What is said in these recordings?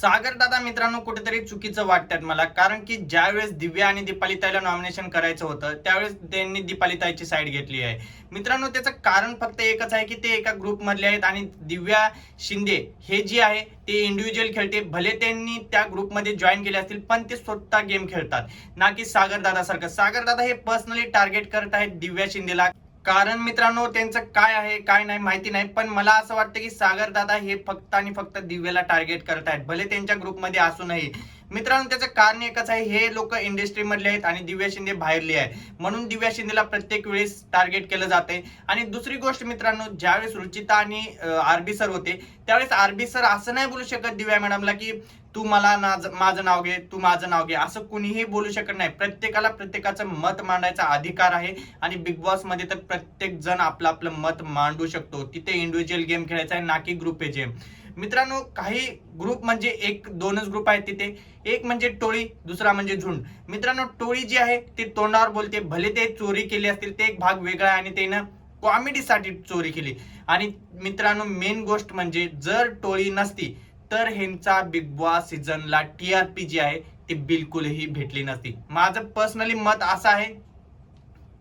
सागर दादा मित्रांनो कुठेतरी चुकीचं वाटतात मला, कारण की ज्यावेळेस दिव्या आणि दीपाली ताईला नॉमिनेशन करायचं होतं त्यावेळेस त्यांनी दीपाली ताईची साईड घेतली आहे. मित्रांनो त्याचं कारण फक्त एकच आहे की ते एका ग्रुप मधले आहेत आणि दिव्या शिंदे हे जी आहे ते इंडिव्हिज्युअल खेळते. भले त्यांनी त्या ग्रुपमध्ये जॉईन केले असतील पण ते स्वतः गेम खेळतात, ना की सागर दादा सारखं. सागर दादा हे पर्सनली टार्गेट करत आहेत दिव्या शिंदेला. कारण मित्रांनो त्यांचं काय आहे काय नाही माहिती नाही, पण मला असं वाटतं की सागर दादा हे फक्त आणि फक्त दिव्याला टार्गेट करत आहेत, भले त्यांच्या ग्रुपमध्ये असूनही. मित्रांनो त्याचं कारण एकच आहे, हे लोक इंडस्ट्री मधले आहेत आणि दिव्या शिंदे बाहेरली आहे, म्हणून दिव्या शिंदेला प्रत्येक वेळेस टार्गेट केलं जाते. आणि दुसरी गोष्ट मित्रांनो, ज्यावेळेस रुचिता आणि आरबी सर होते त्यावेळेस आरबी सर असं नाही बोलू शकत दिव्या मॅडमला की तू मला माझं नाव घे, तू माझं नाव घे, असं कुणीही बोलू शकत नाही. प्रत्येकाला प्रत्येकाचं मत मांडायचा अधिकार आहे आणि बिग बॉस मध्ये तर प्रत्येक जण आपलं आपलं मत मांडू शकतो. तिथे इंडिव्हिज्युअल गेम खेळायचा आहे, ना की ग्रुप गेम. मित्रांनो काही ग्रुप म्हणजे एक दोनच ग्रुप आहेत तिथे, एक म्हणजे टोळी, दुसरा म्हणजे झुंड. मित्रांनो टोळी जी आहे ती तोंडावर बोलते, भले ते चोरी केली असतील ते एक भाग वेगळा आहे आणि त्यानं कॉमेडीसाठी चोरी केली. आणि मित्रांनो मेन गोष्ट म्हणजे जर टोळी नसती तर ह्यांचा बिग बॉस सीझनला टीआरपी जी आहे ती बिलकुलही भेटली नसती. माझं पर्सनली मत असं आहे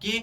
की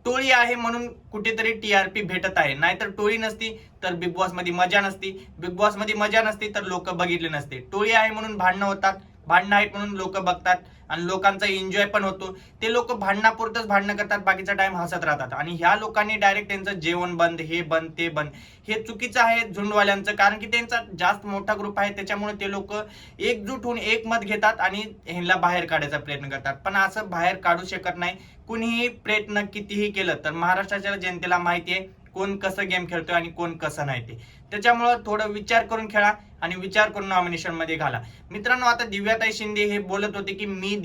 टोळी आहे म्हणून कुठेतरी टीआरपी भेटत आहे, नाहीतर टोळी नसती तर बिग बॉस मध्ये मजा नसती, बिग बॉस मध्ये मजा नसती तर लोक बघितले नसते. टोळी आहे म्हणून भांडणं होतात, भांडणं आहेत म्हणून लोक बघतात आणि लोकांचा एन्जॉय पण होतो. ते लोक भांडणापुरतच भांडणं करतात, बाकीचा टाइम हसत राहतात. आणि ह्या लोकांनी डायरेक्ट त्यांचं जेवण बंद, हे बंद ते बंद, हे चुकीचं आहे झुंडवाल्यांचं. कारण की त्यांचा जास्त मोठा ग्रुप आहे त्याच्यामुळे ते लोक एकजूट होऊन एक मत घेतात आणि ह्यांना बाहेर काढायचा प्रयत्न करतात. पण असं बाहेर काढू शकत नाही कुणीही, प्रयत्न कितीही केलं तर. महाराष्ट्राच्या जनतेला माहिती आहे कोण कसं गेम खेळतोय आणि कोण कसं नाही ते. त्याच्यामुळं थोडं विचार करून खेळा आणि विचार करून नॉमिनेशन मध्ये घाला. मित्रांनो आता दिव्याताई शिंदे हे बोलत होते की मी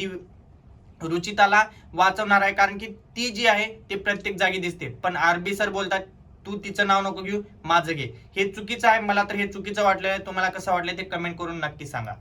रुचिताला वाचवणार आहे, कारण की ती जी आहे ते प्रत्येक जागी दिसते. पण आरबी सर बोलतात तू तिचं नाव नको घेऊ, माझं घे. हे चुकीचं आहे, मला तर हे चुकीचं वाटलं. तुम्हाला कसं वाटलं ते कमेंट करून नक्की सांगा.